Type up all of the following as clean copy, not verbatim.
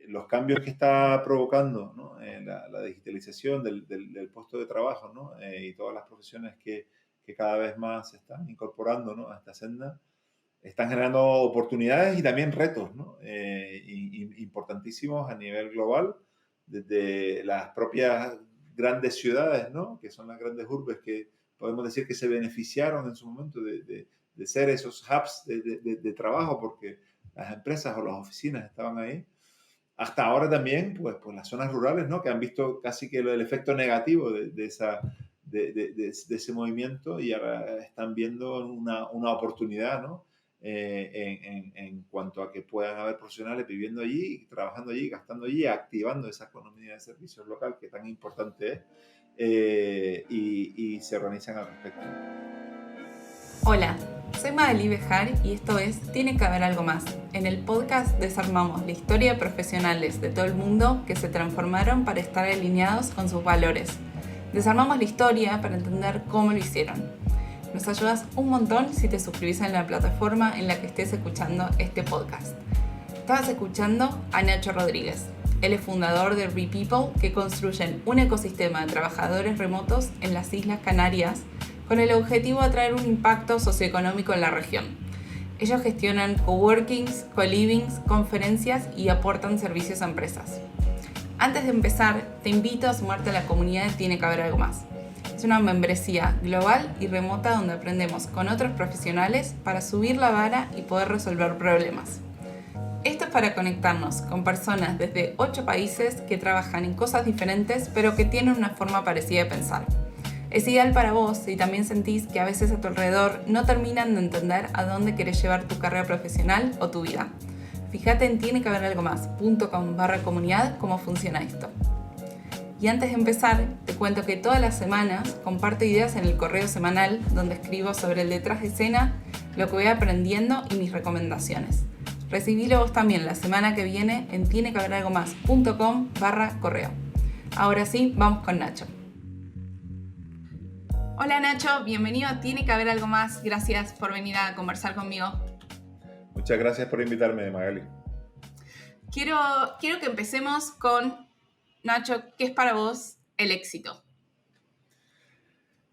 los cambios que está provocando, ¿no? La digitalización del puesto de trabajo, ¿no? Y todas las profesiones que cada vez más se están incorporando, ¿no? A esta senda, están generando oportunidades y también retos, ¿no? Importantísimos a nivel global, desde las propias grandes ciudades, ¿no? Que son las grandes urbes que podemos decir que se beneficiaron en su momento de ser esos hubs de trabajo, porque las empresas o las oficinas estaban ahí, hasta ahora también, pues las zonas rurales, ¿no? Que han visto casi que el efecto negativo de ese movimiento, y ahora están viendo una oportunidad, ¿no? En cuanto a que puedan haber profesionales viviendo allí, trabajando allí, gastando allí, activando esa economía de servicios local que tan importante es, y se organizan al respecto. Hola, soy Magali Bejar y esto es Tiene que haber algo más. En el podcast desarmamos la historia de profesionales de todo el mundo que se transformaron para estar alineados con sus valores. Desarmamos la historia para entender cómo lo hicieron. Nos ayudas un montón si te suscribís en la plataforma en la que estés escuchando este podcast. Estabas escuchando a Nacho Rodríguez. Él es fundador de RePeople, que construyen un ecosistema de trabajadores remotos en las Islas Canarias con el objetivo de traer un impacto socioeconómico en la región. Ellos gestionan coworkings, co-livings, conferencias y aportan servicios a empresas. Antes de empezar, te invito a sumarte a la comunidad de Tiene que haber algo más. Es una membresía global y remota donde aprendemos con otros profesionales para subir la vara y poder resolver problemas. Esto es para conectarnos con personas desde 8 países que trabajan en cosas diferentes pero que tienen una forma parecida de pensar. Es ideal para vos si también sentís que a veces a tu alrededor no terminan de entender a dónde querés llevar tu carrera profesional o tu vida. Fíjate en tienequehaberalgomás.com/comunidad cómo funciona esto. Y antes de empezar, te cuento que todas las semanas comparto ideas en el correo semanal donde escribo sobre el detrás de escena, lo que voy aprendiendo y mis recomendaciones. Recibilo vos también la semana que viene en tienequehaberalgomás.com/correo. Ahora sí, vamos con Nacho. Hola Nacho, bienvenido a Tiene que haber algo más. Gracias por venir a conversar conmigo. Muchas gracias por invitarme, Magali. Quiero que empecemos con, Nacho, ¿qué es para vos el éxito?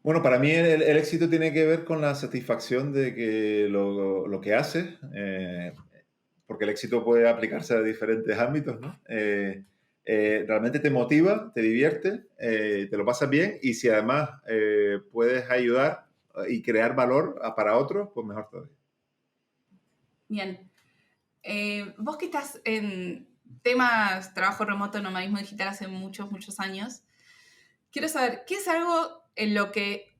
Bueno, para mí el éxito tiene que ver con la satisfacción de que lo que haces, porque el éxito puede aplicarse a diferentes ámbitos, ¿no? Realmente te motiva, te divierte, te lo pasas bien, y si además puedes ayudar y crear valor para otros, pues mejor todavía. Bien. Vos que estás en temas trabajo remoto, nomadismo digital hace muchos años, quiero saber, ¿qué es algo en lo que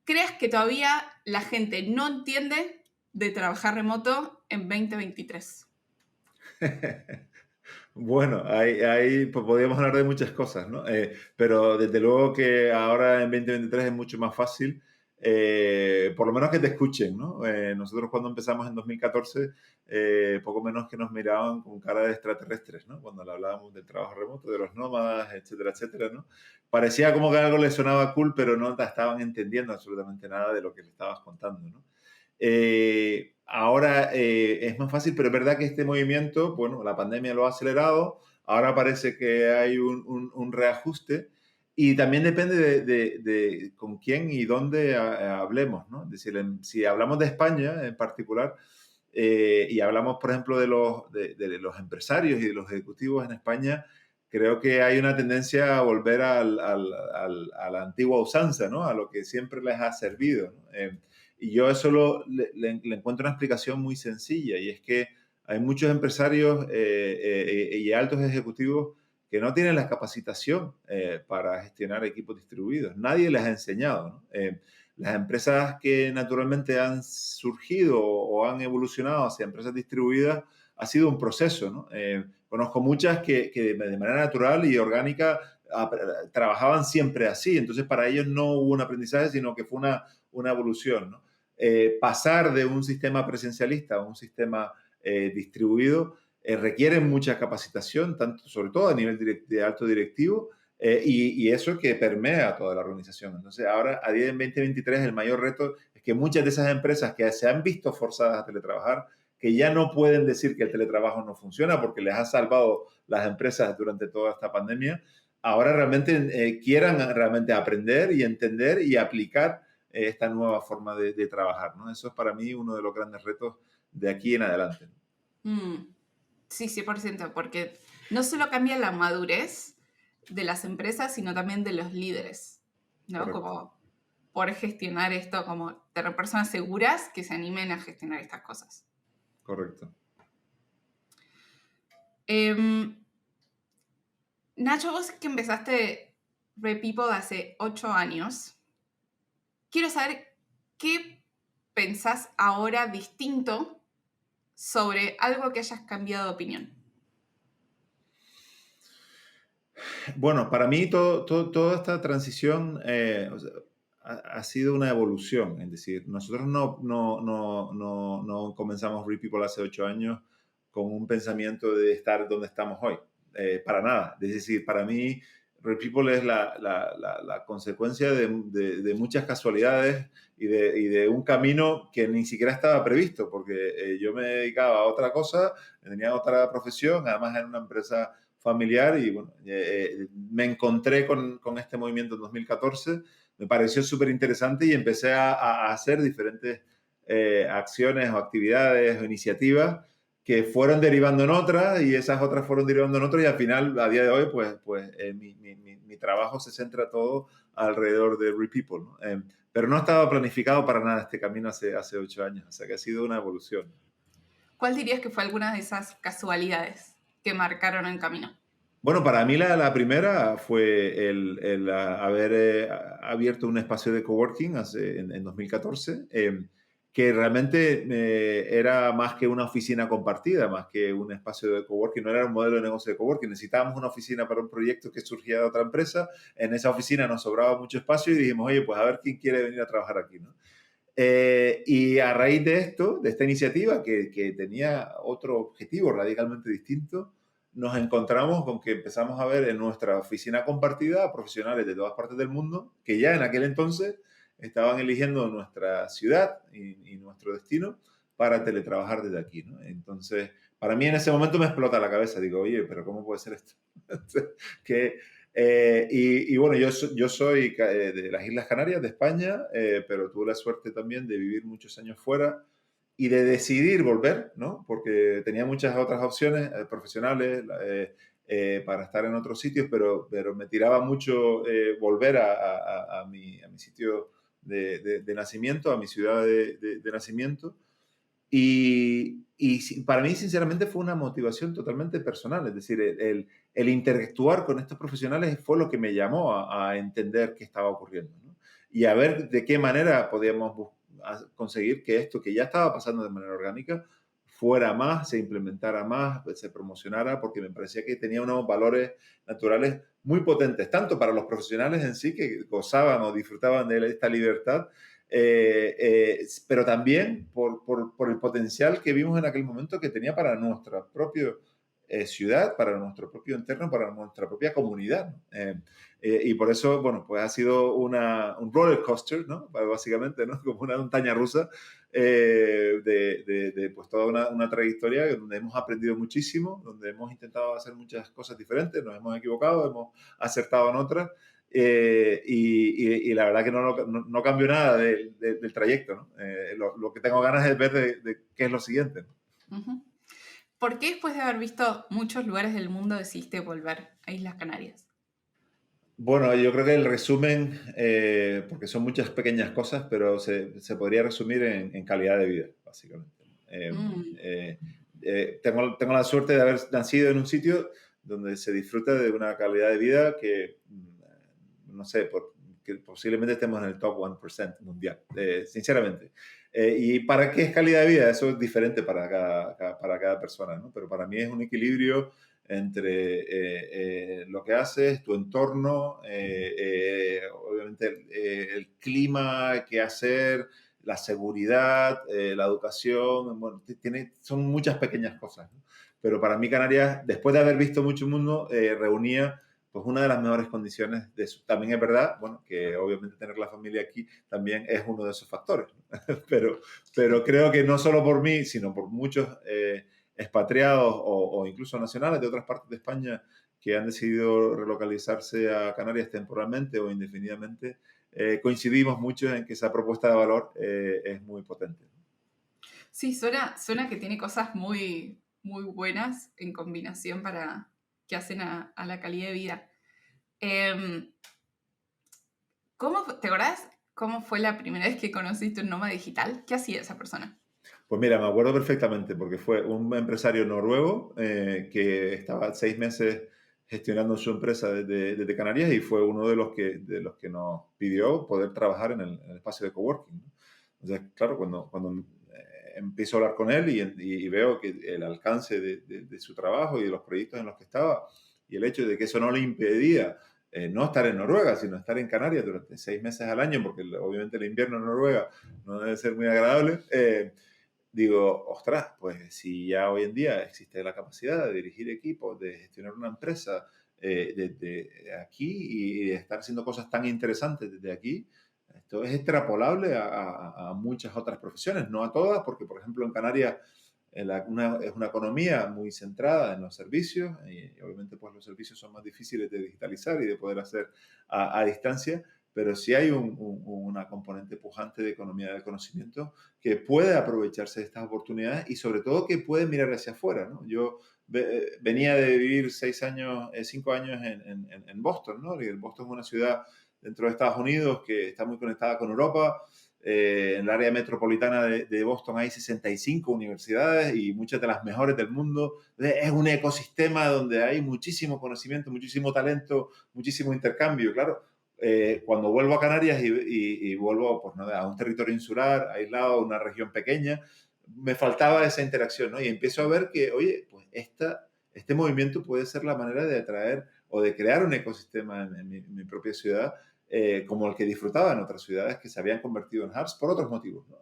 creas que todavía la gente no entiende de trabajar remoto en 2023? Bueno, ahí pues podríamos hablar de muchas cosas, ¿no? Pero desde luego que ahora en 2023 es mucho más fácil, por lo menos que te escuchen, ¿no? Nosotros cuando empezamos en 2014, poco menos que nos miraban con cara de extraterrestres, ¿no? Cuando le hablábamos del trabajo remoto, de los nómadas, etcétera, etcétera, ¿no? Parecía como que algo les sonaba cool, pero no te estaban entendiendo absolutamente nada de lo que le estabas contando, ¿no? Ahora es más fácil, pero es verdad que este movimiento, bueno, la pandemia lo ha acelerado, ahora parece que hay un reajuste, y también depende de con quién y dónde hablemos, ¿no? Es decir, si hablamos de España en particular, y hablamos, por ejemplo, de los empresarios y de los ejecutivos en España, creo que hay una tendencia a volver a la antigua usanza, ¿no? A lo que siempre les ha servido, ¿no? Y yo eso le encuentro una explicación muy sencilla, y es que hay muchos empresarios y altos ejecutivos que no tienen la capacitación para gestionar equipos distribuidos. Nadie les ha enseñado, ¿no? Las empresas que naturalmente han surgido o han evolucionado hacia empresas distribuidas ha sido un proceso, ¿no? Conozco muchas que de manera natural y orgánica trabajaban siempre así, entonces para ellos no hubo un aprendizaje, sino que fue una evolución, ¿no? Pasar de un sistema presencialista a un sistema distribuido requiere mucha capacitación, tanto, sobre todo a nivel de alto directivo, y eso que permea toda la organización. Entonces, ahora, a día de 2023, el mayor reto es que muchas de esas empresas que se han visto forzadas a teletrabajar, que ya no pueden decir que el teletrabajo no funciona porque les ha salvado las empresas durante toda esta pandemia, ahora realmente quieran realmente aprender y entender y aplicar esta nueva forma de trabajar, ¿no? Eso es para mí uno de los grandes retos de aquí en adelante. Mm, sí, 100%, porque no solo cambia la madurez de las empresas, sino también de los líderes, ¿no? Correcto. Como por gestionar esto, como tener personas seguras que se animen a gestionar estas cosas. Correcto. Nacho, vos que empezaste Repeople hace 8 años, quiero saber qué pensás ahora distinto sobre algo que hayas cambiado de opinión. Bueno, para mí toda esta transición o sea, ha sido una evolución. Es decir, nosotros no comenzamos Repeople hace 8 años con un pensamiento de estar donde estamos hoy. Para nada. Es decir, para mí Repeople es la consecuencia de muchas casualidades y de un camino que ni siquiera estaba previsto, porque yo me dedicaba a otra cosa, tenía otra profesión, además en una empresa familiar y bueno, me encontré con este movimiento en 2014, me pareció súper interesante y empecé a hacer diferentes acciones o actividades o iniciativas que fueron derivando en otras y esas otras fueron derivando en otras y al final, a día de hoy, mi trabajo se centra todo alrededor de Repeople, ¿no? Pero no estaba planificado para nada este camino hace 8 años, o sea que ha sido una evolución. ¿Cuál dirías que fue alguna de esas casualidades que marcaron el camino? Bueno, para mí la primera fue el haber abierto un espacio de coworking en 2014, que realmente era más que una oficina compartida, más que un espacio de coworking, no era un modelo de negocio de coworking. Necesitábamos una oficina para un proyecto que surgía de otra empresa. En esa oficina nos sobraba mucho espacio y dijimos, oye, pues a ver quién quiere venir a trabajar aquí, ¿no? Y a raíz de esto, de esta iniciativa que tenía otro objetivo radicalmente distinto, nos encontramos con que empezamos a ver en nuestra oficina compartida a profesionales de todas partes del mundo que ya en aquel entonces estaban eligiendo nuestra ciudad y nuestro destino para teletrabajar desde aquí, ¿no? Entonces, para mí en ese momento me explota la cabeza. Digo, oye, pero ¿cómo puede ser esto? que bueno, yo soy de las Islas Canarias, de España, pero tuve la suerte también de vivir muchos años fuera y de decidir volver, ¿no? Porque tenía muchas otras opciones profesionales para estar en otros sitios, pero me tiraba mucho volver a mi sitio de nacimiento, a mi ciudad de nacimiento. Y para mí, sinceramente, fue una motivación totalmente personal. Es decir, el interactuar con estos profesionales fue lo que me llamó a entender qué estaba ocurriendo, ¿no? Y a ver de qué manera podíamos conseguir que esto que ya estaba pasando de manera orgánica fuera más, se implementara más, se promocionara, porque me parecía que tenía unos valores naturales muy potentes, tanto para los profesionales en sí, que gozaban o disfrutaban de esta libertad, pero también por el potencial que vimos en aquel momento que tenía para nuestra propia ciudad, para nuestro propio entorno, para nuestra propia comunidad, ¿no? Y por eso, bueno, pues ha sido un roller coaster, ¿no? Básicamente, ¿no? Como una montaña rusa pues toda una trayectoria donde hemos aprendido muchísimo, donde hemos intentado hacer muchas cosas diferentes, nos hemos equivocado, hemos acertado en otras. Y la verdad que no cambio nada del trayecto, ¿no? Lo que tengo ganas es ver de qué es lo siguiente, ¿no? Uh-huh. ¿Por qué después de haber visto muchos lugares del mundo decidiste volver a Islas Canarias? Bueno, yo creo que el resumen, porque son muchas pequeñas cosas, pero se podría resumir en calidad de vida, básicamente. Tengo la suerte de haber nacido en un sitio donde se disfruta de una calidad de vida que, no sé, que posiblemente estemos en el top 1% mundial, sinceramente. ¿Y para qué es calidad de vida? Eso es diferente para cada persona, ¿no? Pero para mí es un equilibrio entre lo que haces, tu entorno, obviamente el clima, qué hacer, la seguridad, la educación, bueno, son muchas pequeñas cosas, ¿no? Pero para mí Canarias, después de haber visto mucho mundo, reunía pues una de las mejores condiciones de eso. También es verdad, bueno, que obviamente tener la familia aquí también es uno de esos factores, ¿no? pero creo que no solo por mí, sino por muchos expatriados o incluso nacionales de otras partes de España que han decidido relocalizarse a Canarias temporalmente o indefinidamente, coincidimos mucho en que esa propuesta de valor es muy potente. Sí, suena que tiene cosas muy, muy buenas en combinación que hacen a la calidad de vida. Em, ¿te acordás cómo fue la primera vez que conociste un nómada digital? ¿Qué hacía esa persona? Pues mira, me acuerdo perfectamente porque fue un empresario noruego que estaba 6 meses gestionando su empresa desde Canarias y fue uno de los que nos pidió poder trabajar en el espacio de coworking, ¿no? Entonces, claro, cuando empiezo a hablar con él y veo que el alcance de su trabajo y de los proyectos en los que estaba y el hecho de que eso no le impedía no estar en Noruega, sino estar en Canarias durante 6 meses al año, porque obviamente el invierno en Noruega no debe ser muy agradable. Digo, ostras, pues si ya hoy en día existe la capacidad de dirigir equipos, de gestionar una empresa desde aquí y de estar haciendo cosas tan interesantes desde aquí, esto es extrapolable a muchas otras profesiones, no a todas, porque por ejemplo en Canarias es una economía muy centrada en los servicios y obviamente pues los servicios son más difíciles de digitalizar y de poder hacer a distancia, pero sí hay una componente pujante de economía del conocimiento que puede aprovecharse de estas oportunidades y sobre todo que puede mirar hacia afuera, ¿no? Yo venía de vivir 5 años en Boston, ¿no? Y Boston es una ciudad dentro de Estados Unidos que está muy conectada con Europa. En el área metropolitana de Boston hay 65 universidades y muchas de las mejores del mundo. Es un ecosistema donde hay muchísimo conocimiento, muchísimo talento, muchísimo intercambio, claro. Cuando vuelvo a Canarias y vuelvo pues, ¿no? a un territorio insular, aislado, a una región pequeña, me faltaba esa interacción, ¿no? Y empiezo a ver que, oye, pues este movimiento puede ser la manera de atraer o de crear un ecosistema en mi propia ciudad, como el que disfrutaba en otras ciudades que se habían convertido en hubs por otros motivos, ¿no?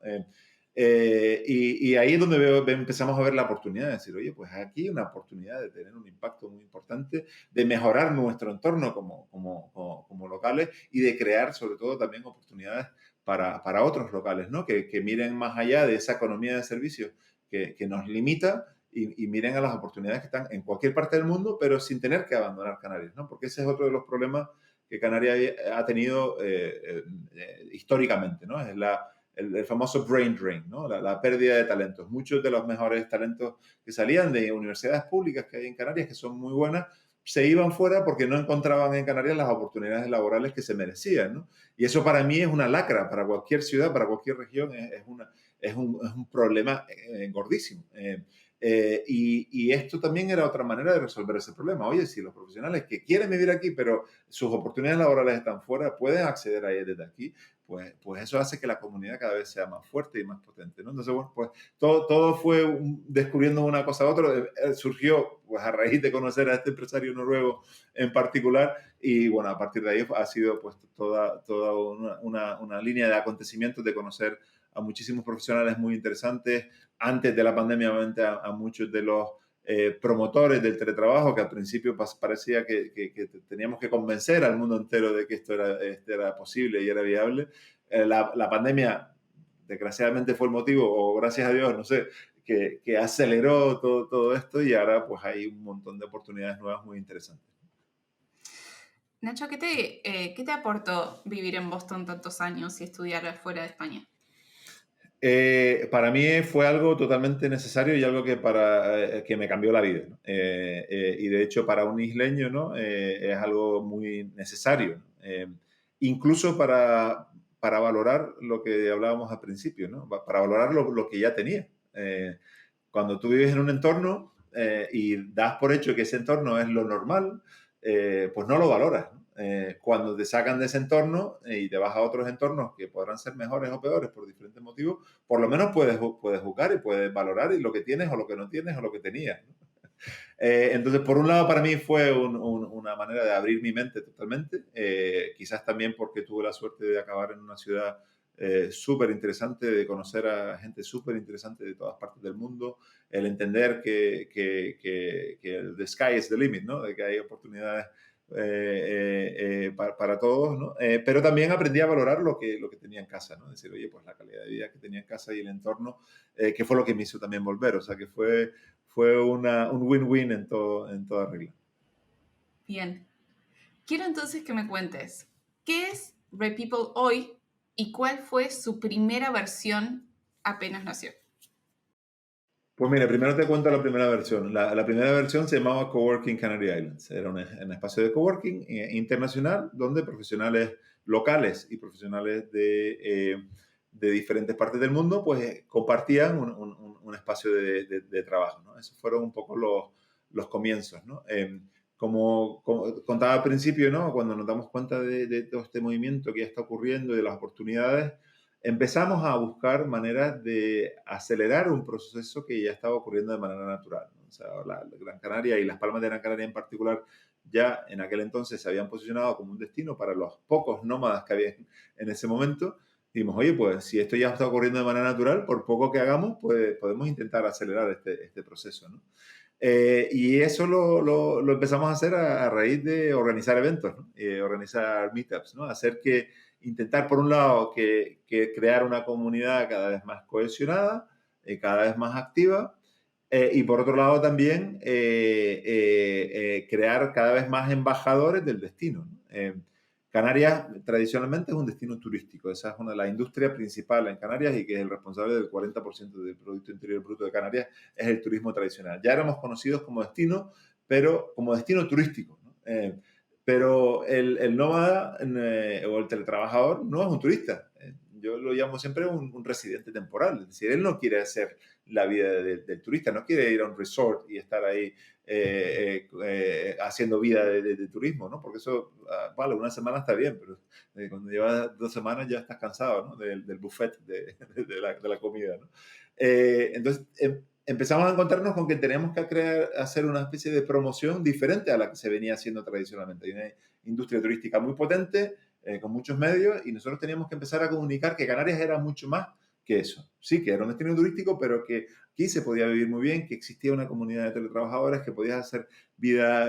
Y ahí es donde empezamos a ver la oportunidad de decir, oye, pues aquí hay una oportunidad de tener un impacto muy importante, de mejorar nuestro entorno como locales y de crear sobre todo también oportunidades para otros locales, ¿no? Que miren más allá de esa economía de servicios que nos limita y miren a las oportunidades que están en cualquier parte del mundo, pero sin tener que abandonar Canarias, ¿no? Porque ese es otro de los problemas que Canarias ha tenido históricamente, ¿no? Es el famoso brain drain, ¿no? La pérdida de talentos. Muchos de los mejores talentos que salían de universidades públicas que hay en Canarias, que son muy buenas, se iban fuera porque no encontraban en Canarias las oportunidades laborales que se merecían, ¿no? Y eso para mí es una lacra, para cualquier ciudad, para cualquier región, es un problema gordísimo. Y esto también era otra manera de resolver ese problema. Oye, si los profesionales que quieren vivir aquí, pero sus oportunidades laborales están fuera, pueden acceder a ellas desde aquí, pues eso hace que la comunidad cada vez sea más fuerte y más potente, ¿no? Entonces, bueno, pues todo fue descubriendo una cosa a otra. Surgió pues a raíz de conocer a este empresario noruego en particular y bueno, a partir de ahí ha sido pues toda una línea de acontecimientos de conocer a muchísimos profesionales muy interesantes. Antes de la pandemia, obviamente, a muchos de los promotores del teletrabajo, que al principio parecía que teníamos que convencer al mundo entero de que esto era posible y era viable. La pandemia, desgraciadamente, fue el motivo, o gracias a Dios, no sé, que aceleró todo esto y ahora pues hay un montón de oportunidades nuevas muy interesantes. Nacho, ¿qué te aportó vivir en Boston tantos años y estudiar fuera de España? Para mí fue algo totalmente necesario y algo que me cambió la vida, ¿no? Y de hecho para un isleño, ¿no? Es algo muy necesario, ¿no? Incluso para valorar lo que hablábamos al principio, ¿no? Para valorar lo que ya tenía. Cuando tú vives en un entorno y das por hecho que ese entorno es lo normal, pues no lo valoras, ¿no? Cuando te sacan de ese entorno y te vas a otros entornos que podrán ser mejores o peores por diferentes motivos, por lo menos puedes jugar y puedes valorar lo que tienes o lo que no tienes o lo que tenías, ¿no? Entonces, por un lado, para mí fue una manera de abrir mi mente totalmente, quizás también porque tuve la suerte de acabar en una ciudad súper interesante, de conocer a gente súper interesante de todas partes del mundo, el entender que el the sky is the limit, ¿no? De que hay oportunidades para todos, ¿no? Pero también aprendí a valorar lo que tenía en casa, ¿no? Decir, oye, pues la calidad de vida que tenía en casa y el entorno, que fue lo que me hizo también volver. O sea, que fue un win-win en toda regla. Bien. Quiero entonces que me cuentes, ¿qué es RedPeople hoy y cuál fue su primera versión apenas nació? Pues mira, primero te cuento la primera versión. La primera versión se llamaba Coworking Canary Islands. Era un espacio de coworking internacional donde profesionales locales y profesionales de diferentes partes del mundo pues compartían un espacio de trabajo, ¿no? Esos fueron un poco los comienzos, ¿no? Como contaba al principio, ¿no? Cuando nos damos cuenta de todo este movimiento que ya está ocurriendo y de las oportunidades, empezamos a buscar maneras de acelerar un proceso que ya estaba ocurriendo de manera natural, ¿no? O sea, la Gran Canaria y las Palmas de Gran Canaria en particular ya en aquel entonces se habían posicionado como un destino para los pocos nómadas que había en ese momento. Y dijimos, oye, pues si esto ya está ocurriendo de manera natural, por poco que hagamos, pues podemos intentar acelerar este proceso, ¿no? Y eso lo empezamos a hacer a raíz de organizar eventos, ¿no? Organizar meetups, ¿no? Intentar, por un lado, que crear una comunidad cada vez más cohesionada, cada vez más activa, y por otro lado también crear cada vez más embajadores del destino, ¿no? Canarias tradicionalmente es un destino turístico, esa es una de las industrias principales en Canarias y que es el responsable del 40% del Producto Interior Bruto de Canarias, es el turismo tradicional. Ya éramos conocidos como destino, pero como destino turístico, ¿no? Pero el nómada o el teletrabajador no es un turista. Yo lo llamo siempre un residente temporal. Es decir, él no quiere hacer la vida del turista, no quiere ir a un resort y estar ahí haciendo vida de turismo, ¿no? Porque eso, vale, una semana está bien, pero cuando llevas 2 semanas ya estás cansado, ¿no? Del buffet de la comida, ¿no? Entonces, empezamos a encontrarnos con que teníamos que hacer una especie de promoción diferente a la que se venía haciendo tradicionalmente. Hay una industria turística muy potente, con muchos medios, y nosotros teníamos que empezar a comunicar que Canarias era mucho más que eso. Sí, que era un destino turístico, pero que aquí se podía vivir muy bien, que existía una comunidad de teletrabajadores, que podías hacer vida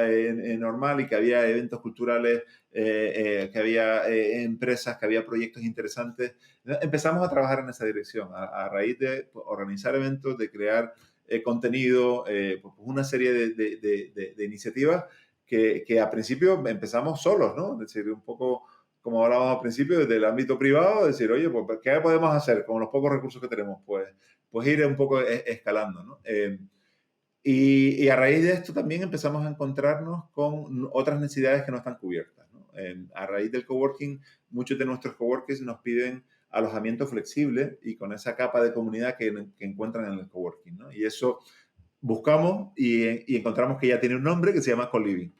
normal y que había eventos culturales, que había empresas, que había proyectos interesantes. Empezamos a trabajar en esa dirección, a raíz de organizar eventos, de crear contenido, pues una serie de iniciativas que a principio empezamos solos, ¿no? Es decir, un poco como hablábamos al principio, desde el ámbito privado, decir, oye, pues, ¿qué podemos hacer con los pocos recursos que tenemos? Pues ir un poco escalando, ¿no? Y a raíz de esto también empezamos a encontrarnos con otras necesidades que no están cubiertas, ¿no? A raíz del coworking, muchos de nuestros coworkers nos piden alojamiento flexible y con esa capa de comunidad que encuentran en el coworking, ¿no? Y eso buscamos y encontramos que ya tiene un nombre que se llama co-living.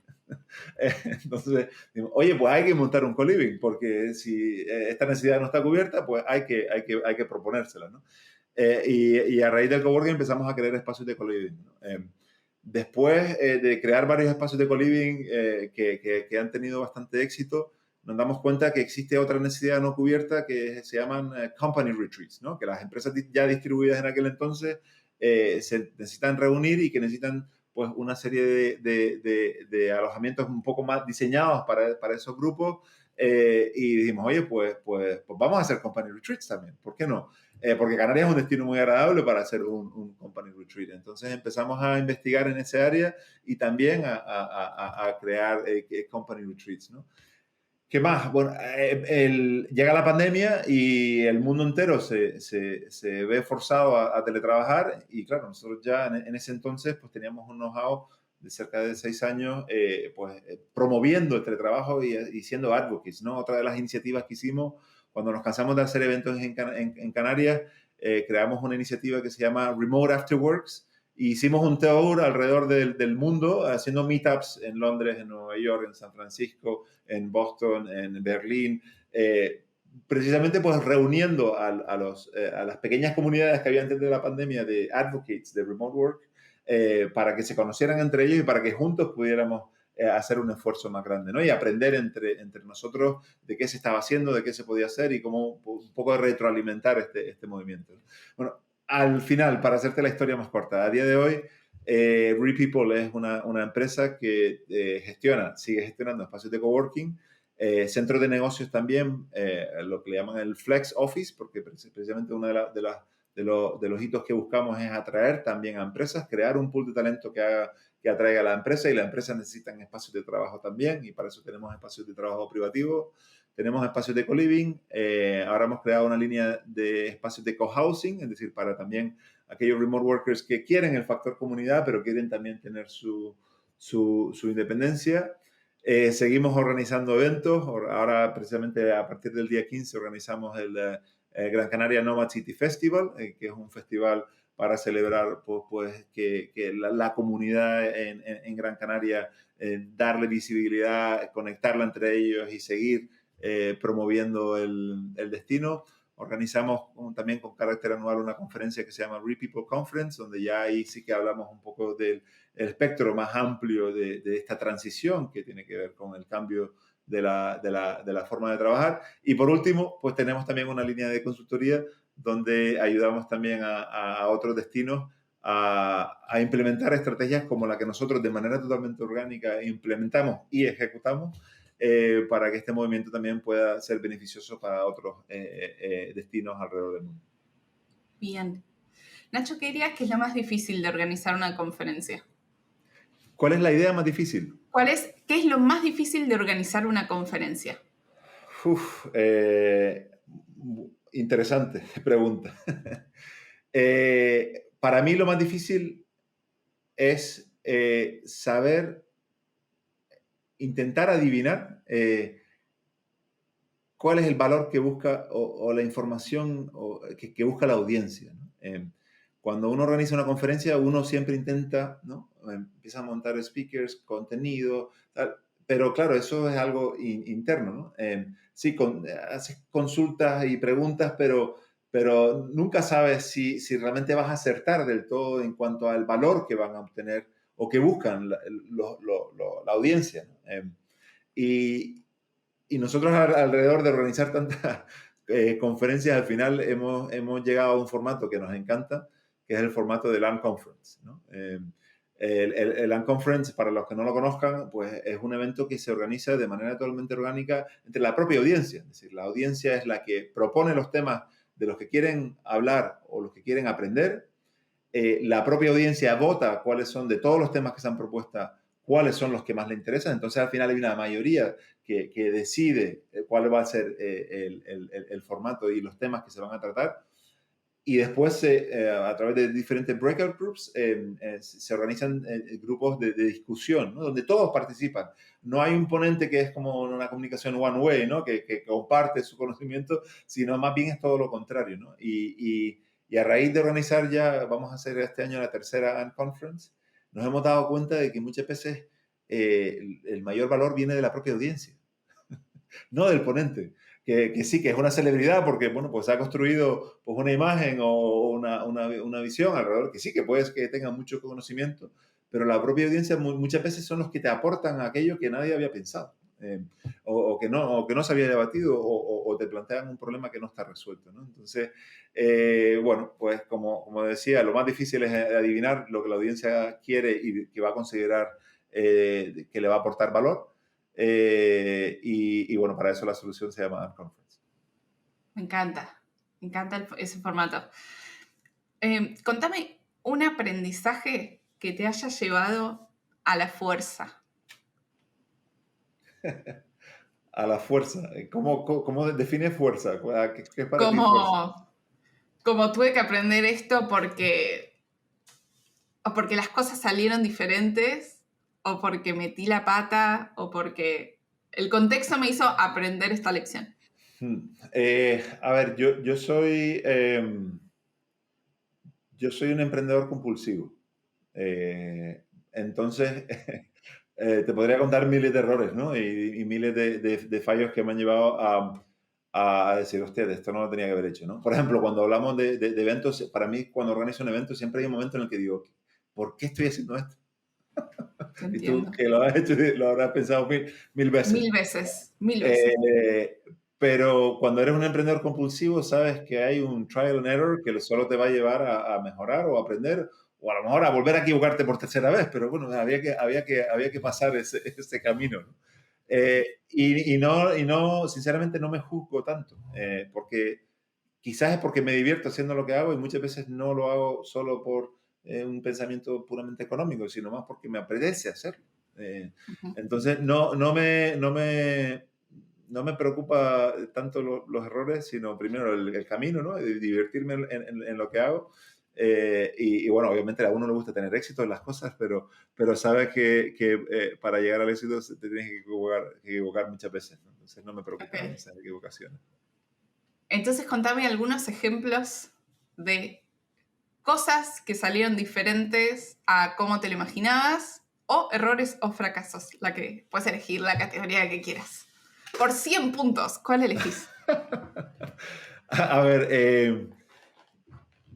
Entonces, oye, pues hay que montar un co-living, porque si esta necesidad no está cubierta, pues hay que proponérsela, ¿no? Y a raíz del coworking empezamos a crear espacios de co-living, ¿no? Después de crear varios espacios de co-living que han tenido bastante éxito, nos damos cuenta que existe otra necesidad no cubierta que se llaman company retreats, ¿no? Que las empresas ya distribuidas en aquel entonces se necesitan reunir y que necesitan pues una serie de alojamientos un poco más diseñados para esos grupos, y dijimos, oye, pues vamos a hacer company retreats también, ¿por qué no? Porque Canarias es un destino muy agradable para hacer un company retreat. Entonces empezamos a investigar en ese área y también a crear company retreats, ¿no? ¿Qué más? Bueno, llega la pandemia y el mundo entero se ve forzado a teletrabajar y claro, nosotros ya en ese entonces pues teníamos un know-how de cerca de 6 años promoviendo el teletrabajo y siendo advocates, ¿no? Otra de las iniciativas que hicimos cuando nos cansamos de hacer eventos en Canarias, creamos una iniciativa que se llama Remote Afterworks. Hicimos un tour alrededor del mundo, haciendo meetups en Londres, en Nueva York, en San Francisco, en Boston, en Berlín, precisamente pues reuniendo a las pequeñas comunidades que había antes de la pandemia de advocates de remote work, para que se conocieran entre ellos y para que juntos pudiéramos hacer un esfuerzo más grande, ¿no? Y aprender entre nosotros de qué se estaba haciendo, de qué se podía hacer y cómo un poco retroalimentar este movimiento. Bueno, al final, para hacerte la historia más corta, a día de hoy RePeople es una empresa que sigue gestionando espacios de coworking, centros de negocios también, lo que le llaman el Flex Office, porque precisamente uno de los hitos que buscamos es atraer también a empresas, crear un pool de talento que atraiga a la empresa, y las empresas necesitan espacios de trabajo también, y para eso tenemos espacios de trabajo privativos, tenemos espacios de co-living, ahora hemos creado una línea de espacios de co-housing, es decir, para también aquellos remote workers que quieren el factor comunidad, pero quieren también tener su independencia. Seguimos organizando eventos. Ahora, precisamente a partir del día 15, organizamos el Gran Canaria Nomad City Festival, que es un festival para celebrar pues que la comunidad en Gran Canaria, darle visibilidad, conectarla entre ellos y seguir promoviendo el destino. Organizamos también con carácter anual una conferencia que se llama RePeople Conference, donde ya ahí sí que hablamos un poco del espectro más amplio de esta transición que tiene que ver con el cambio de la forma de trabajar. Y por último, pues tenemos también una línea de consultoría donde ayudamos también a otros destinos a implementar estrategias como la que nosotros de manera totalmente orgánica implementamos y ejecutamos, para que este movimiento también pueda ser beneficioso para otros destinos alrededor del mundo. Bien. Nacho, ¿qué dirías que es lo más difícil de organizar una conferencia? ¿Cuál es la idea más difícil? ¿Qué es lo más difícil de organizar una conferencia? Interesante pregunta. Para mí lo más difícil es saber, intentar adivinar cuál es el valor que busca o la información que busca la audiencia, ¿no? Cuando uno organiza una conferencia, uno siempre intenta, ¿no? Empieza a montar speakers, contenido, tal, pero claro, eso es algo interno, ¿no? Sí, haces consultas y preguntas, pero nunca sabes si realmente vas a acertar del todo en cuanto al valor que van a obtener o que buscan la audiencia, ¿no? Y nosotros alrededor de organizar tantas conferencias, al final hemos llegado a un formato que nos encanta, que es el formato del Unconference, ¿no? El Unconference, para los que no lo conozcan, pues es un evento que se organiza de manera totalmente orgánica entre la propia audiencia. Es decir, la audiencia es la que propone los temas de los que quieren hablar o los que quieren aprender. La propia audiencia vota cuáles son, de todos los temas que se han propuesto, cuáles son los que más le interesan. Entonces, al final hay una mayoría que decide cuál va a ser el formato y los temas que se van a tratar. Y después, a través de diferentes breakout groups, se organizan grupos de discusión, ¿no? Donde todos participan. No hay un ponente que es como una comunicación one way, ¿no? Que comparte su conocimiento, sino más bien es todo lo contrario, ¿no? Y a raíz de organizar, ya vamos a hacer este año la tercera Unconference, nos hemos dado cuenta de que muchas veces el mayor valor viene de la propia audiencia, no del ponente. Que sí, que es una celebridad porque, bueno, pues ha construido pues, una imagen o una visión alrededor, que sí, que puedes que tenga mucho conocimiento, pero la propia audiencia muchas veces son los que te aportan aquello que nadie había pensado, o que no se había debatido, o te plantean un problema que no está resuelto, ¿no? Entonces, bueno, pues como decía, lo más difícil es adivinar lo que la audiencia quiere y que va a considerar que le va a aportar valor. Y bueno, para eso la solución se llama Unconference. Me encanta ese formato. Contame un aprendizaje que te haya llevado a la fuerza. A la fuerza. ¿Cómo define fuerza? ¿Qué es para ti fuerza? Como tuve que aprender esto porque las cosas salieron diferentes, o porque metí la pata, o porque el contexto me hizo aprender esta lección. A ver, yo soy un emprendedor compulsivo. Entonces, te podría contar miles de errores, ¿no? Y miles de fallos que me han llevado a decir, hostia, esto no lo tenía que haber hecho, ¿no? Por ejemplo, cuando hablamos de eventos, para mí, cuando organizo un evento, siempre hay un momento en el que digo, ¿por qué estoy haciendo esto? Y tú, que lo has hecho, lo habrás pensado mil veces. Mil veces. Pero cuando eres un emprendedor compulsivo, sabes que hay un trial and error que solo te va a llevar a mejorar o a aprender o a lo mejor a volver a equivocarte por tercera vez, pero bueno, había que pasar ese camino, ¿no? Y no, sinceramente no me juzgo tanto, porque quizás es porque me divierto haciendo lo que hago y muchas veces no lo hago solo por un pensamiento puramente económico, sino más porque me apetece hacerlo. Eh, Ujú. entonces, no me preocupa tanto los errores, sino primero el camino, ¿no? De divertirme en lo que hago. Y bueno, obviamente a uno le gusta tener éxito en las cosas, pero sabes que para llegar al éxito te tienes que equivocar muchas veces, ¿no? Entonces no me preocupan Ok. esas equivocaciones. Entonces, contame algunos ejemplos de cosas que salieron diferentes a cómo te lo imaginabas, o errores o fracasos, la que puedes elegir la categoría que quieras. Por 100 puntos, ¿cuál elegís? A ver,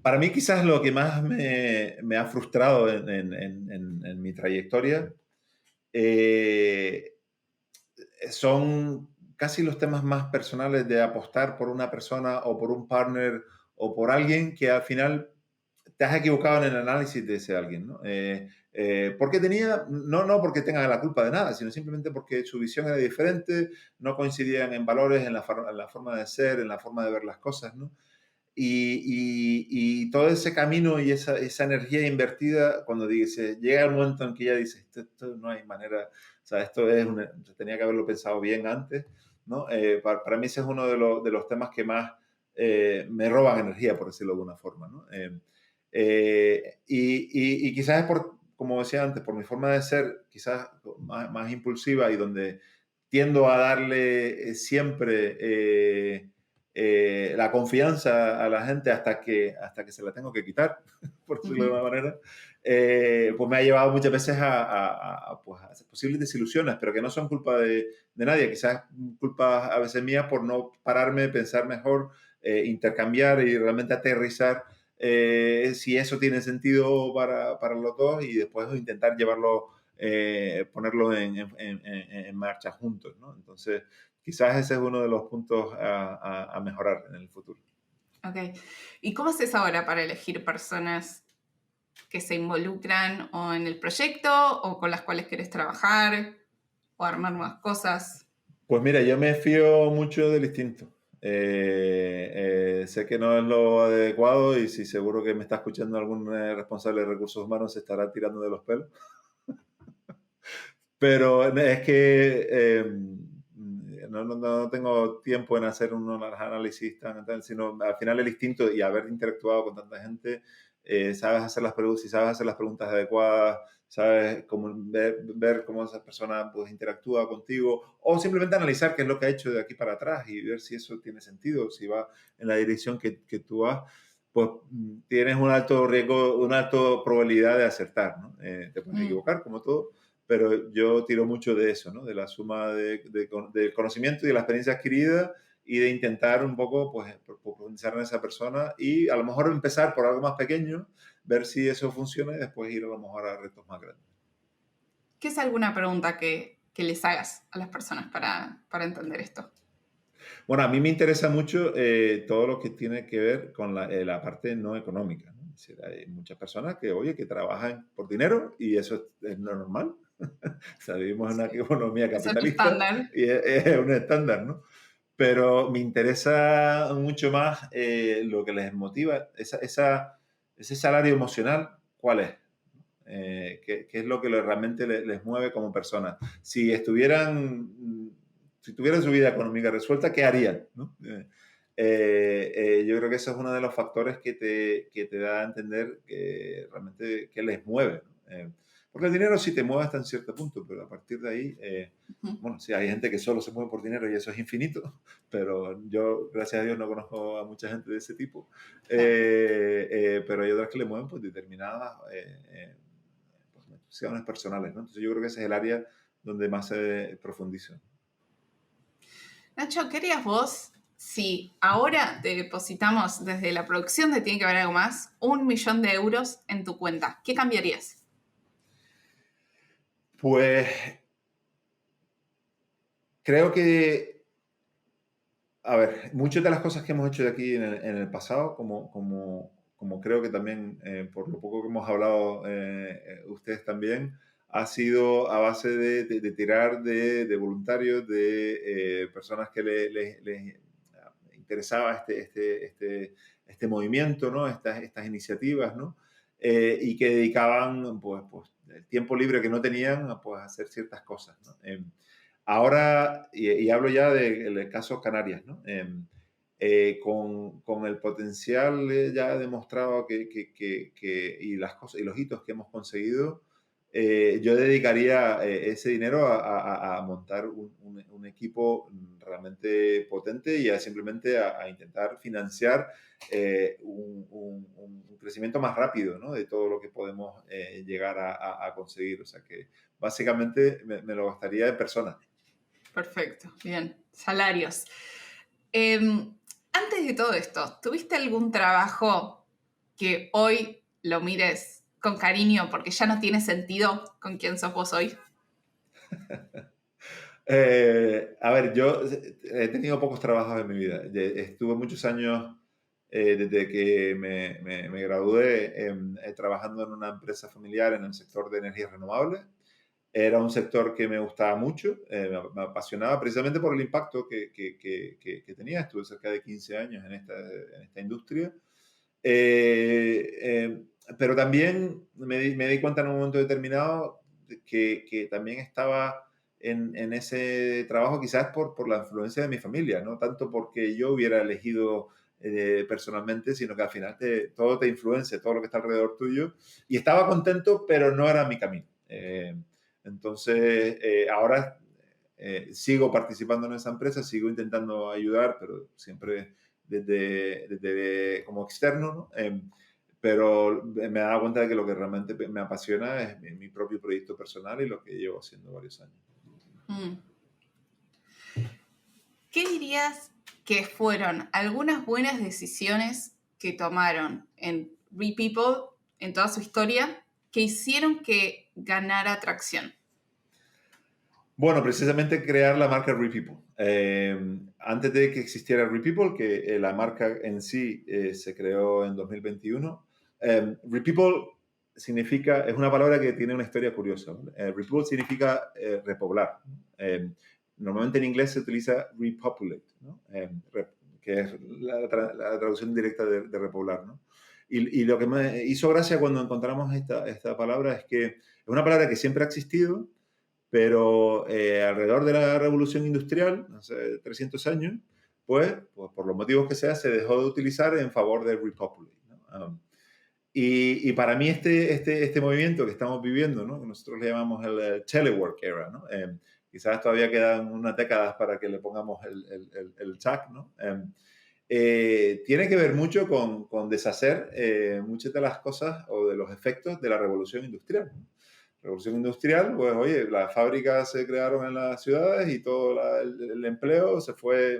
para mí quizás lo que más me ha frustrado en mi trayectoria eh, son casi los temas más personales de apostar por una persona o por un partner o por alguien que al final te has equivocado en el análisis de ese alguien, ¿no? Porque no porque tenga la culpa de nada, sino simplemente porque su visión era diferente, no coincidían en valores, en la forma de ser, en la forma de ver las cosas, ¿no? Y todo ese camino y esa energía invertida, cuando llega el momento en que ya dices, esto no hay manera, o sea, tenía que haberlo pensado bien antes, ¿no? Para mí ese es uno de los temas que más me roban energía, por decirlo de alguna forma, ¿no? Y quizás es como decía antes, por mi forma de ser, quizás más impulsiva y donde tiendo a darle siempre la confianza a la gente hasta que se la tengo que quitar, por decirlo de Ujú. una manera, pues me ha llevado muchas veces pues, a posibles desilusiones, pero que no son culpa de nadie, quizás culpa a veces mía por no pararme, pensar mejor, intercambiar y realmente aterrizar si eso tiene sentido para los dos y después intentar llevarlo, ponerlo en marcha juntos, ¿no? Entonces, quizás ese es uno de los puntos a mejorar en el futuro. Ok. ¿Y cómo haces ahora para elegir personas que se involucran o en el proyecto o con las cuales quieres trabajar o armar nuevas cosas? Pues mira, yo me fío mucho del instinto. Sé que no es lo adecuado y si seguro que me está escuchando algún responsable de recursos humanos se estará tirando de los pelos. Pero es que no tengo tiempo en hacer unos análisis sino al final el instinto y haber interactuado con tanta gente, sabes hacer las preguntas, si sabes hacer las preguntas adecuadas, sabes cómo ver cómo esa persona pues, interactúa contigo o simplemente analizar qué es lo que ha hecho de aquí para atrás y ver si eso tiene sentido, si va en la dirección que tú vas, pues tienes un alto riesgo, una alta probabilidad de acertar, ¿no? Te puedes Mm. equivocar como todo, pero yo tiro mucho de eso, ¿no? De la suma del conocimiento y de la experiencia adquirida y de intentar un poco, pues, profundizar en esa persona y a lo mejor empezar por algo más pequeño, ver si eso funciona y después ir a lo mejor a retos más grandes. ¿Qué es alguna pregunta que les hagas a las personas para entender esto? Bueno, a mí me interesa mucho todo lo que tiene que ver con la parte no económica, ¿no? Es decir, hay muchas personas que, oye, que trabajan por dinero y eso es normal. O sea, vivimos en una Sí. economía Eso es capitalista estándar. y es un estándar, ¿no? Pero me interesa mucho más lo que les motiva, ese salario emocional, ¿cuál es? ¿Qué es lo que realmente les mueve como personas? Si tuvieran su vida económica resuelta, ¿qué harían? ¿No? Yo creo que eso es uno de los factores que te da a entender que realmente qué les mueve, ¿no? Porque el dinero sí te mueve hasta en cierto punto, pero a partir de ahí, Ujú. bueno, sí, hay gente que solo se mueve por dinero y eso es infinito, pero yo, gracias a Dios, no conozco a mucha gente de ese tipo. Claro. Pero hay otras que le mueven pues, determinadas pues, motivaciones personales, ¿no? Entonces yo creo que ese es el área donde más se profundiza. Nacho, ¿qué harías vos si ahora te depositamos desde la producción de Tiene que haber algo más 1 millón de euros en tu cuenta? ¿Qué cambiarías? Pues creo que, a ver, muchas de las cosas que hemos hecho de aquí en el pasado, como como creo que también, por lo poco que hemos hablado ustedes también, ha sido a base de tirar de voluntarios, de personas que les interesaba este movimiento, ¿no? Estas iniciativas, ¿no? Y que dedicaban pues, el tiempo libre que no tenían pues, a hacer ciertas cosas, ¿no? Ahora, y hablo ya del caso Canarias, ¿no? Con el potencial ya demostrado y las cosas y los hitos que hemos conseguido, yo dedicaría ese dinero a montar un equipo realmente potente y simplemente a intentar financiar un crecimiento más rápido, ¿no? De todo lo que podemos llegar a conseguir. O sea que básicamente me lo gastaría en personas. Perfecto, bien. Salarios. Antes de todo esto, ¿tuviste algún trabajo que hoy lo mires con cariño porque ya no tiene sentido con quién sos vos hoy? A ver, yo he tenido pocos trabajos en mi vida. Estuve muchos años desde que me gradué trabajando en una empresa familiar en el sector de energías renovables. Era un sector que me gustaba mucho, me apasionaba precisamente por el impacto que tenía. Estuve cerca de 15 años en esta industria. Pero también me di cuenta en un momento determinado que también estaba en ese trabajo quizás por la influencia de mi familia, no tanto porque yo hubiera elegido personalmente, sino que al final todo te influencia, todo lo que está alrededor tuyo. Y estaba contento, pero no era mi camino. Entonces, ahora sigo participando en esa empresa, sigo intentando ayudar, pero siempre desde como externo, ¿no? Pero me he dado cuenta de que lo que realmente me apasiona es mi propio proyecto personal y lo que llevo haciendo varios años. Mm. ¿Qué dirías que fueron algunas buenas decisiones que tomaron en RePeople, en toda su historia, que hicieron que ganara atracción? Bueno, precisamente crear la marca RePeople. Antes de que existiera RePeople, que la marca en sí se creó en 2021, RePeople es una palabra que tiene una historia curiosa. ¿Vale? RePeople significa repoblar. Eh, Normalmente en inglés se utiliza repopulate, ¿no? Que es la traducción directa de repoblar, ¿no? Y lo que me hizo gracia cuando encontramos esta palabra es que es una palabra que siempre ha existido, pero alrededor de la revolución industrial, hace 300 años, pues por los motivos que sea, se dejó de utilizar en favor del repopulate, ¿no? Y para mí este movimiento que estamos viviendo, ¿no? Que nosotros le llamamos el telework era, ¿no? Quizás todavía quedan unas décadas para que le pongamos el tag, ¿no? Tiene que ver mucho con deshacer muchas de las cosas o de los efectos de la revolución industrial, ¿no? Revolución industrial, pues oye, las fábricas se crearon en las ciudades y todo el empleo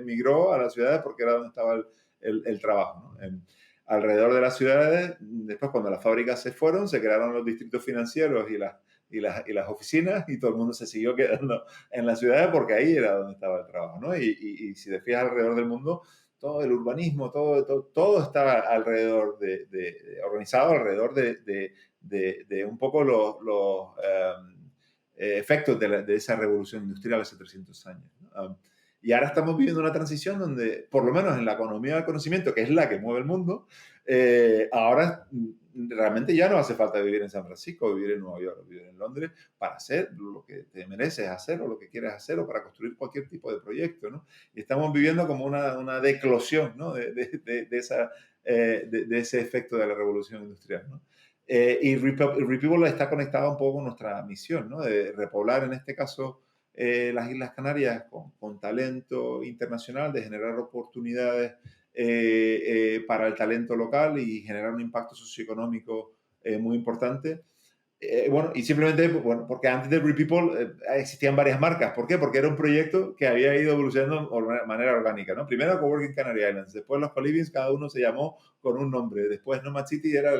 migró a las ciudades porque era donde estaba el trabajo, ¿no? Alrededor de las ciudades, después cuando las fábricas se fueron, se crearon los distritos financieros y las oficinas y todo el mundo se siguió quedando en las ciudades porque ahí era donde estaba el trabajo, ¿no? Y si te fijas alrededor del mundo, todo el urbanismo, todo estaba alrededor organizado alrededor de un poco los efectos de esa revolución industrial hace 300 años, ¿no? Y ahora estamos viviendo una transición donde, por lo menos en la economía del conocimiento, que es la que mueve el mundo, ahora realmente ya no hace falta vivir en San Francisco, vivir en Nueva York, vivir en Londres para hacer lo que te mereces hacer o lo que quieres hacer o para construir cualquier tipo de proyecto, ¿no? Y estamos viviendo como una declosión, ¿no? de ese efecto de la revolución industrial, ¿no? Y Repeople está conectado un poco con nuestra misión, ¿no? De repoblar, en este caso, las Islas Canarias con talento internacional, de generar oportunidades para el talento local y generar un impacto socioeconómico muy importante. Bueno, y simplemente, bueno, porque antes de RePeople existían varias marcas. ¿Por qué? Porque era un proyecto que había ido evolucionando de manera orgánica, ¿no? Primero Coworking Canary Islands, después los Colivings, cada uno se llamó con un nombre. Después Nomad City era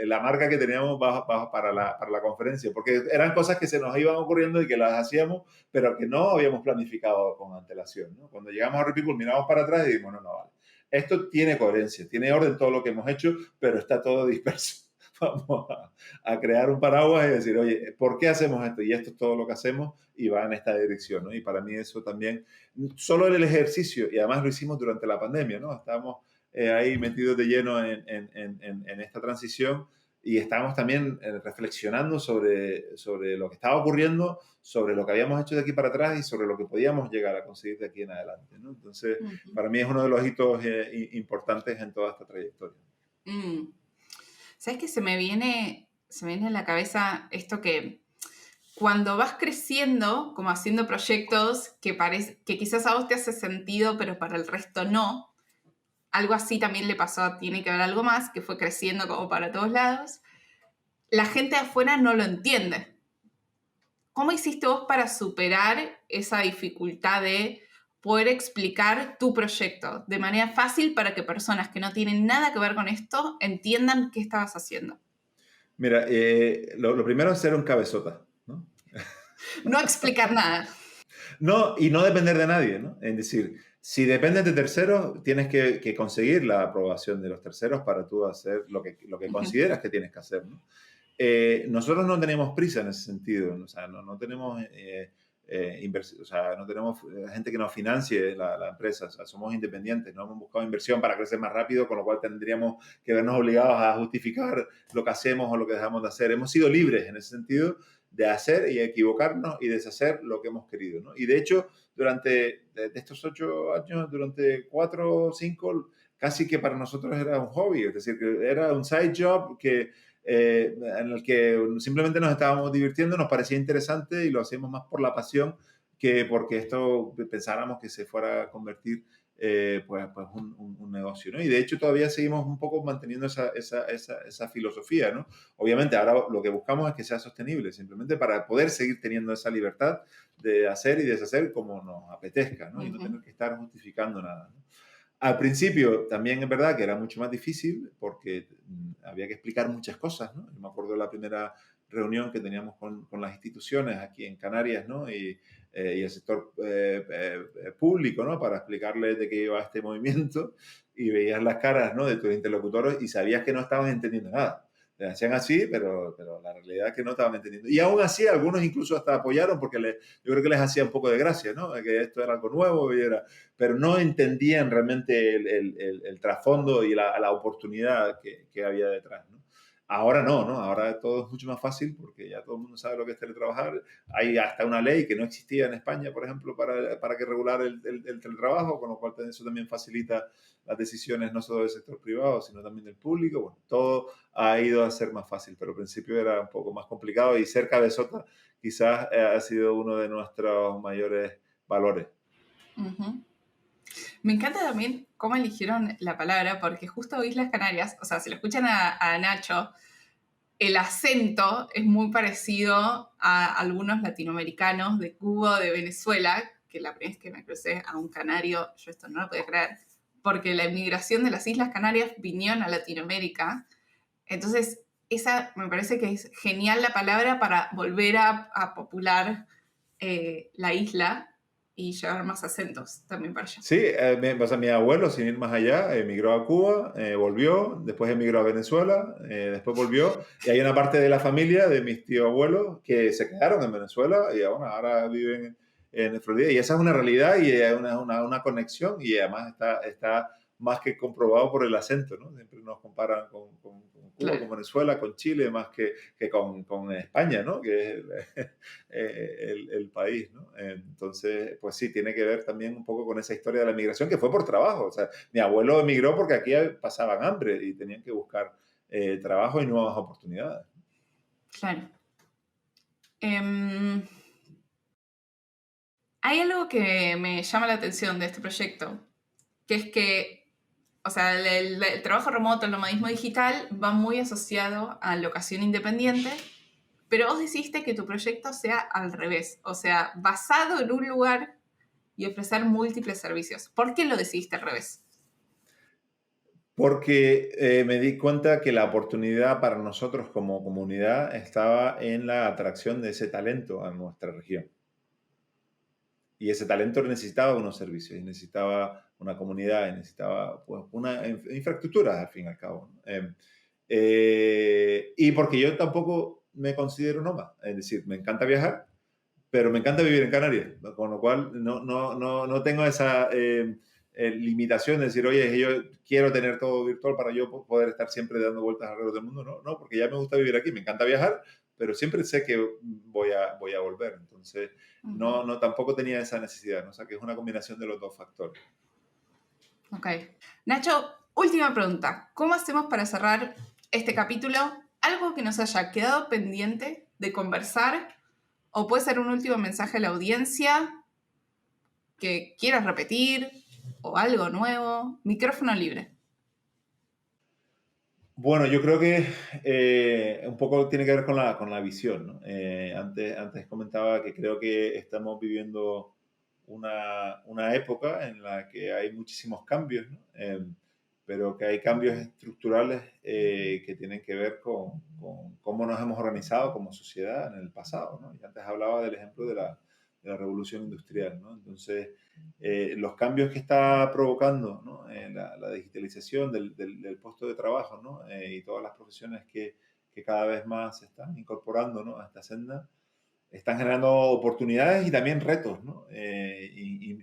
la marca que teníamos para la conferencia, porque eran cosas que se nos iban ocurriendo y que las hacíamos, pero que no habíamos planificado con antelación, ¿no? Cuando llegamos a RePeople miramos para atrás y dijimos, no, no vale. esto tiene coherencia, tiene orden todo lo que hemos hecho, pero está todo disperso. Vamos a crear un paraguas y decir, oye, ¿por qué hacemos esto? Y esto es todo lo que hacemos y va en esta dirección, ¿no? Y para mí eso también, solo el ejercicio, y además lo hicimos durante la pandemia, ¿no? Estábamos ahí metidos de lleno en esta transición y estábamos también reflexionando sobre lo que estaba ocurriendo, sobre lo que habíamos hecho de aquí para atrás y sobre lo que podíamos llegar a conseguir de aquí en adelante, ¿no? Entonces, Ujú. para mí es uno de los hitos importantes en toda esta trayectoria. Mm. ¿Sabes qué? Se me viene a la cabeza esto que cuando vas creciendo, como haciendo proyectos que quizás a vos te hace sentido, pero para el resto no, algo así también le pasó a Tiene que ver algo más, que fue creciendo como para todos lados, la gente de afuera no lo entiende. ¿Cómo hiciste vos para superar esa dificultad de poder explicar tu proyecto de manera fácil para que personas que no tienen nada que ver con esto entiendan qué estabas haciendo? Mira, lo primero es ser un cabezota, ¿no? No explicar nada. No, y no depender de nadie, ¿no? Es decir, si dependes de terceros, tienes que conseguir la aprobación de los terceros para tú hacer lo que Ujú. consideras que tienes que hacer, ¿no? Nosotros no tenemos prisa en ese sentido, ¿no? O sea, no tenemos o sea, no tenemos gente que nos financie la empresa, o sea, somos independientes, no hemos buscado inversión para crecer más rápido, con lo cual tendríamos que vernos obligados a justificar lo que hacemos o lo que dejamos de hacer. Hemos sido libres en ese sentido de hacer y equivocarnos y deshacer lo que hemos querido, ¿no? Y de hecho, de estos 8 años, durante 4 o 5, casi que para nosotros era un hobby, es decir, que era un side job en el que simplemente nos estábamos divirtiendo, nos parecía interesante y lo hacíamos más por la pasión que porque esto pensáramos que se fuera a convertir pues un negocio, ¿no? Y de hecho todavía seguimos un poco manteniendo esa filosofía, ¿no? Obviamente ahora lo que buscamos es que sea sostenible, simplemente para poder seguir teniendo esa libertad de hacer y deshacer como nos apetezca, ¿no? Y no Ujú. tener que estar justificando nada, ¿no? Al principio también es verdad que era mucho más difícil porque había que explicar muchas cosas, ¿no? Yo me acuerdo de la primera reunión que teníamos con las instituciones aquí en Canarias, ¿no? Y el sector público, ¿no? Para explicarles de qué iba este movimiento y veías las caras, ¿no? De tus interlocutores y sabías que no estaban entendiendo nada. Le hacían así, pero la realidad es que no estaban entendiendo. Y aún así, algunos incluso hasta apoyaron porque yo creo que les hacía un poco de gracia, ¿no? Que esto era algo nuevo pero no entendían realmente el trasfondo y la oportunidad que había detrás, ¿no? Ahora no, ¿no? Ahora todo es mucho más fácil porque ya todo el mundo sabe lo que es teletrabajar. Hay hasta una ley que no existía en España, por ejemplo, para que regular el teletrabajo, con lo cual eso también facilita las decisiones no solo del sector privado, sino también del público. Bueno, todo ha ido a ser más fácil, pero al principio era un poco más complicado y ser cabezota quizás ha sido uno de nuestros mayores valores. Ujú. Me encanta también cómo eligieron la palabra, porque justo Islas Canarias, o sea, si lo escuchan a Nacho, el acento es muy parecido a algunos latinoamericanos de Cuba, de Venezuela, que la primera vez que me crucé a un canario, yo esto no lo podía creer, porque la inmigración de las Islas Canarias vinieron a Latinoamérica. Entonces, esa me parece que es genial la palabra para volver a popular la isla y llevar más acentos también para allá. Sí, o sea, mi abuelo, sin ir más allá, emigró a Cuba, volvió, después emigró a Venezuela, después volvió, y hay una parte de la familia de mis tíos abuelos que se quedaron en Venezuela y bueno, ahora viven en Florida, y esa es una realidad y es una conexión, y además está más que comprobado por el acento, ¿no? Siempre nos comparan con Cuba, Claro. con Venezuela, con Chile, más que con España, ¿no? Que es el país, ¿no? Entonces, pues sí, tiene que ver también un poco con esa historia de la migración, que fue por trabajo. O sea, mi abuelo emigró porque aquí pasaban hambre y tenían que buscar trabajo y nuevas oportunidades. Claro. Em, Hay algo que me llama la atención de este proyecto, que es que, o sea, el trabajo remoto, el nomadismo digital va muy asociado a locación independiente, pero vos decidiste que tu proyecto sea al revés, o sea, basado en un lugar y ofrecer múltiples servicios. ¿Por qué lo decidiste al revés? Porque me di cuenta que la oportunidad para nosotros como comunidad estaba en la atracción de ese talento a nuestra región. Y ese talento necesitaba unos servicios, y necesitaba una comunidad, y necesitaba pues, una infraestructura, al fin y al cabo, ¿no? Y porque yo tampoco me considero nómada, es decir, me encanta viajar, pero me encanta vivir en Canarias, ¿no? Con lo cual no tengo esa limitación de decir, oye, yo quiero tener todo virtual para yo poder estar siempre dando vueltas alrededor del mundo. No, no, porque ya me gusta vivir aquí, me encanta viajar, pero siempre sé que voy a volver. Entonces, tampoco tenía esa necesidad, ¿no? O sea, que es una combinación de los dos factores. Ok. Nacho, última pregunta. ¿Cómo hacemos para cerrar este capítulo? Algo que nos haya quedado pendiente de conversar, o puede ser un último mensaje a la audiencia que quieras repetir, o algo nuevo. Micrófono libre. Bueno, yo creo que un poco tiene que ver con la visión, ¿no? Antes comentaba que creo que estamos viviendo una época en la que hay muchísimos cambios, ¿no? Pero que hay cambios estructurales que tienen que ver con cómo nos hemos organizado como sociedad en el pasado, ¿no? Y antes hablaba del ejemplo de la revolución industrial, ¿no? Entonces, los cambios que está provocando, ¿no? La digitalización del puesto de trabajo, ¿no? Y todas las profesiones que cada vez más se están incorporando, ¿no? A esta senda, están generando oportunidades y también retos, ¿no?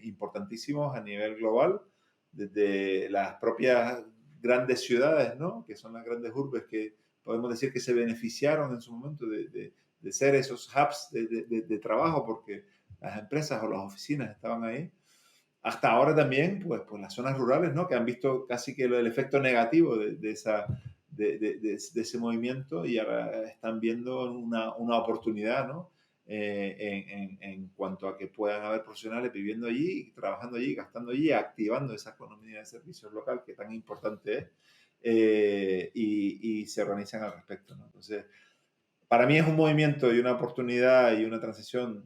Importantísimos a nivel global, desde las propias grandes ciudades, ¿no? Que son las grandes urbes que podemos decir que se beneficiaron en su momento de ser esos hubs de trabajo, porque las empresas o las oficinas estaban ahí. Hasta ahora también, pues las zonas rurales, ¿no? Que han visto casi que el efecto negativo de ese movimiento, y ahora están viendo una oportunidad, ¿no? En cuanto a que puedan haber profesionales viviendo allí, trabajando allí, gastando allí, activando esa economía de servicios local que tan importante es, y se organizan al respecto, ¿no? Entonces, para mí es un movimiento y una oportunidad y una transición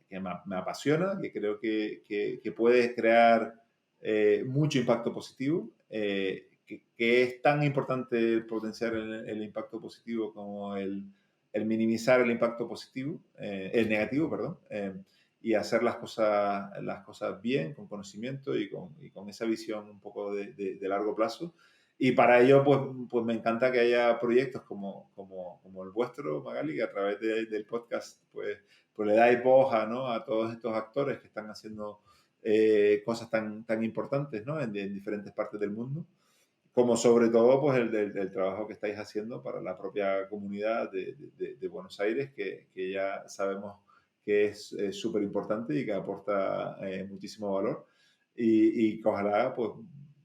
que me apasiona, que creo que puede crear mucho impacto positivo, que es tan importante potenciar el impacto positivo como el minimizar el impacto positivo, el negativo, perdón, y hacer las cosas bien, con conocimiento y con esa visión un poco de largo plazo. Y para ello, pues me encanta que haya proyectos como el vuestro, Magali, que a través del podcast pues le dais voz a todos estos actores que están haciendo cosas tan importantes, ¿no? en diferentes partes del mundo, como sobre todo pues el trabajo que estáis haciendo para la propia comunidad de Buenos Aires, que ya sabemos que es súper importante y que aporta muchísimo valor, y que ojalá pues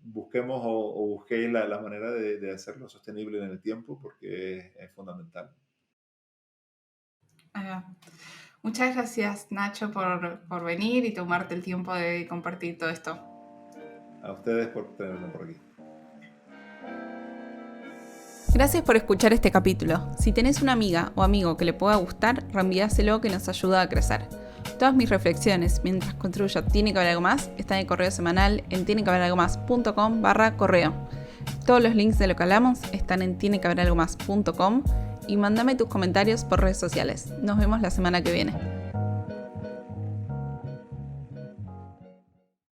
busquemos o busquéis la manera de hacerlo sostenible en el tiempo, porque es fundamental. Muchas gracias, Nacho, por venir y tomarte el tiempo de compartir todo esto. A ustedes por tenerme por aquí. Gracias por escuchar este capítulo. Si tenés una amiga o amigo que le pueda gustar, reenvíaselo, que nos ayuda a crecer. Todas mis reflexiones mientras construyo Tiene que haber algo más están en el correo semanal en tienequehaberalgomás.com/correo. Todos los links de lo que hablamos están en tienequehaberalgomás.com, y mándame tus comentarios por redes sociales. Nos vemos la semana que viene.